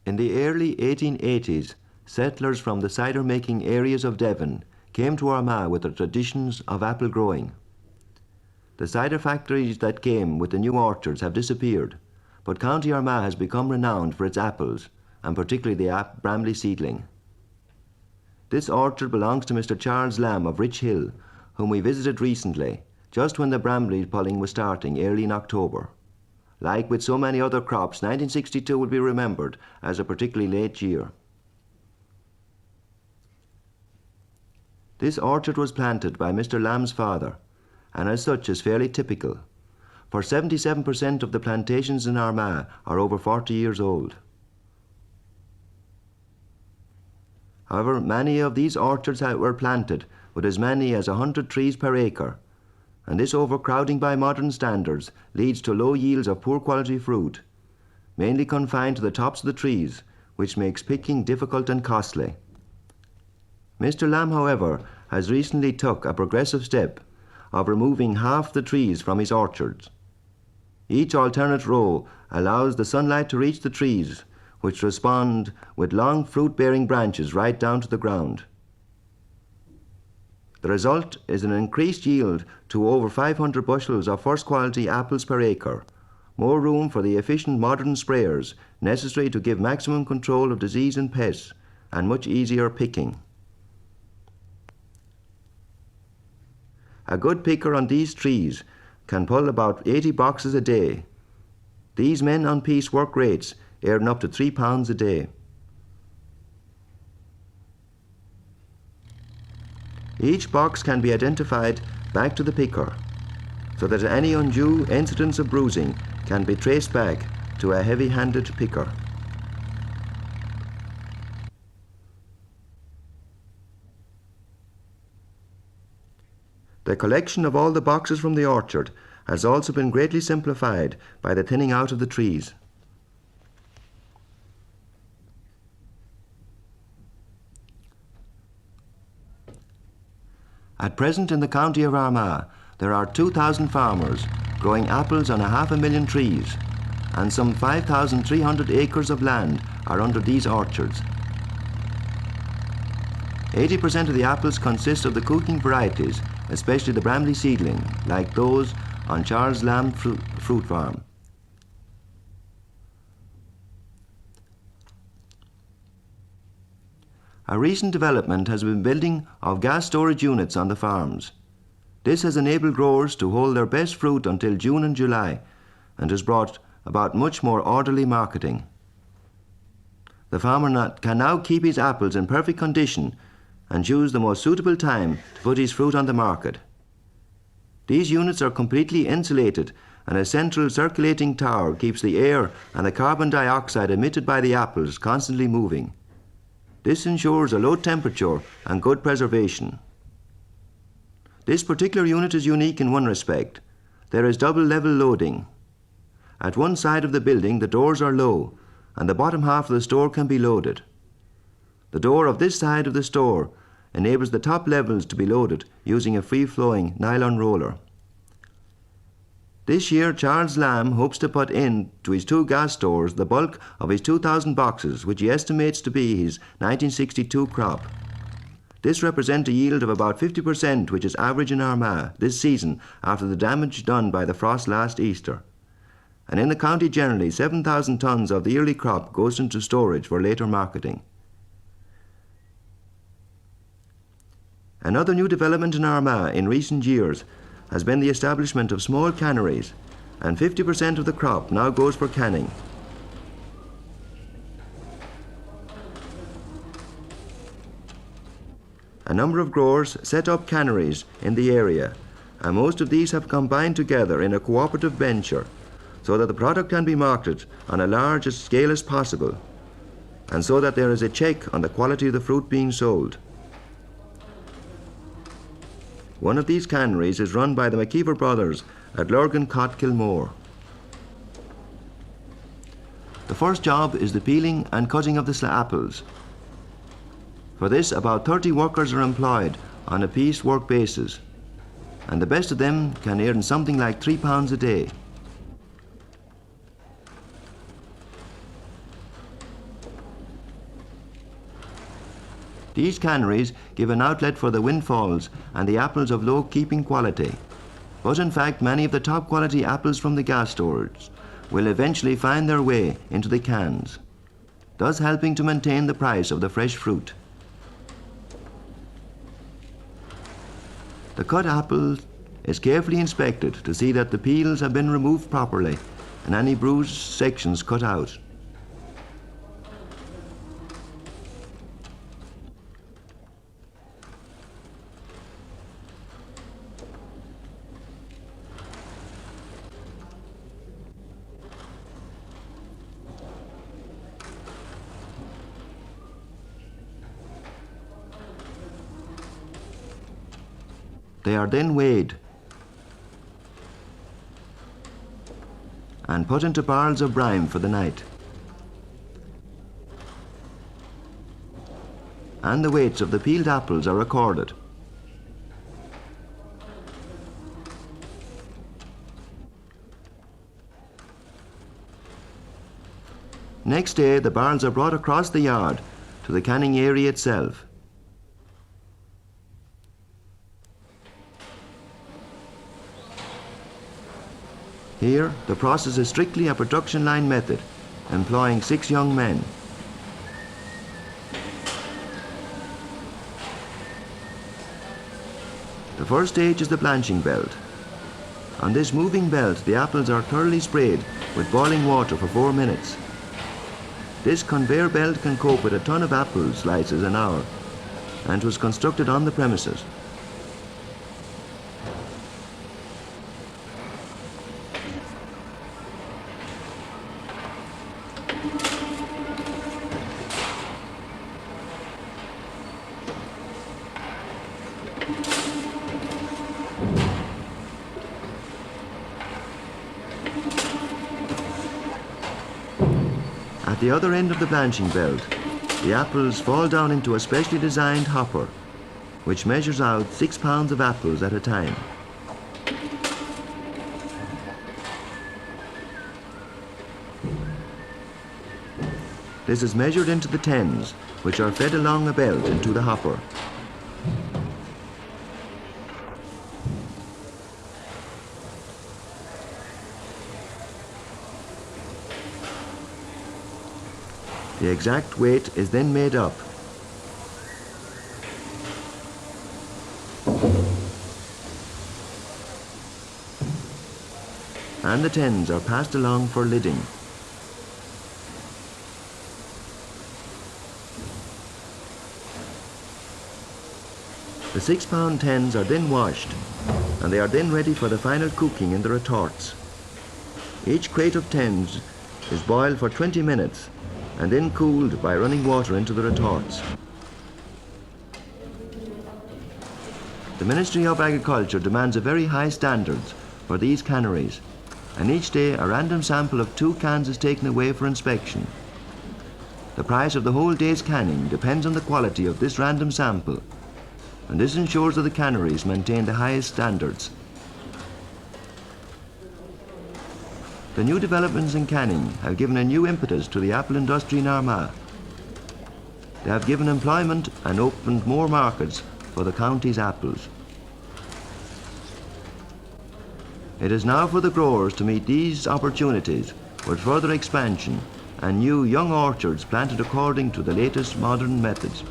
In the early 1880s, settlers from the cider-making areas of Devon came to Armagh with the traditions of apple growing. The cider factories that came with the new orchards have disappeared, but County Armagh has become renowned for its apples, and particularly the Bramley seedling. This orchard belongs to Mr. Charles Lamb of Richhill, whom we visited recently, just when the Bramley pulling was starting early in October. Like with so many other crops, 1962 will be remembered as a particularly late year. This orchard was planted by Mr. Lamb's father, and as such is fairly typical, for 77% of the plantations in Armagh are over 40 years old. However, many of these orchards were planted with as many as 100 trees per acre, and this overcrowding by modern standards leads to low yields of poor quality fruit, mainly confined to the tops of the trees, which makes picking difficult and costly. Mr. Lamb, however, has recently took a progressive step of removing half the trees from his orchards. Each alternate row allows the sunlight to reach the trees, which respond with long fruit-bearing branches right down to the ground. The result is an increased yield to over 500 bushels of first-quality apples per acre, more room for the efficient modern sprayers necessary to give maximum control of disease and pests, and much easier picking. A good picker on these trees can pull about 80 boxes a day. These men on piece work rates earn up to £3 a day. Each box can be identified back to the picker, so that any undue incidents of bruising can be traced back to a heavy-handed picker. The collection of all the boxes from the orchard has also been greatly simplified by the thinning out of the trees. At present in the county of Armagh, there are 2,000 farmers growing apples on 500,000 trees, and some 5,300 acres of land are under these orchards. 80% of the apples consist of the cooking varieties, especially the Bramley seedling, like those on Charles Lamb fruit farm. A recent development has been building of gas storage units on the farms. This has enabled growers to hold their best fruit until June and July, and has brought about much more orderly marketing. The farmer can now keep his apples in perfect condition and choose the most suitable time to put his fruit on the market. These units are completely insulated, and a central circulating tower keeps the air and the carbon dioxide emitted by the apples constantly moving. This ensures a low temperature and good preservation. This particular unit is unique in one respect. There is double level loading. At one side of the building the doors are low, and the bottom half of the store can be loaded. The door of this side of the store enables the top levels to be loaded using a free-flowing nylon roller. This year, Charles Lamb hopes to put in to his 2 gas stores the bulk of his 2,000 boxes, which he estimates to be his 1962 crop. This represents a yield of about 50%, which is average in Armagh this season after the damage done by the frost last Easter. And in the county generally, 7,000 tonnes of the yearly crop goes into storage for later marketing. Another new development in Armagh in recent years has been the establishment of small canneries, and 50% of the crop now goes for canning. A number of growers set up canneries in the area, and most of these have combined together in a cooperative venture so that the product can be marketed on a large scale as possible, and so that there is a check on the quality of the fruit being sold. One of these canneries is run by the McKeever brothers at Lurgan Cott, Kilmore. The first job is the peeling and cutting of the apples. For this, about 30 workers are employed on a piece work basis, and the best of them can earn something like £3 a day. These canneries give an outlet for the windfalls and the apples of low keeping quality. But in fact, many of the top quality apples from the gas stores will eventually find their way into the cans, thus helping to maintain the price of the fresh fruit. The cut apple is carefully inspected to see that the peels have been removed properly and any bruised sections cut out. They are then weighed and put into barrels of brine for the night. And the weights of the peeled apples are recorded. Next day, the barrels are brought across the yard to the canning area itself. Here, the process is strictly a production line method, employing 6 young men. The first stage is the blanching belt. On this moving belt, the apples are thoroughly sprayed with boiling water for 4 minutes. This conveyor belt can cope with a ton of apple slices an hour and was constructed on the premises. At the other end of the blanching belt, the apples fall down into a specially designed hopper, which measures out 6 pounds of apples at a time. This is measured into the tens, which are fed along a belt into the hopper. The exact weight is then made up. And the tens are passed along for lidding. The 6 pound tens are then washed, and they are then ready for the final cooking in the retorts. Each crate of tens is boiled for 20 minutes and then cooled by running water into the retorts. The Ministry of Agriculture demands a very high standards for these canneries, and each day a random sample of 2 cans is taken away for inspection. The price of the whole day's canning depends on the quality of this random sample, and this ensures that the canneries maintain the highest standards. The new developments in canning have given a new impetus to the apple industry in Armagh. They have given employment and opened more markets for the county's apples. It is now for the growers to meet these opportunities with further expansion and new young orchards planted according to the latest modern methods.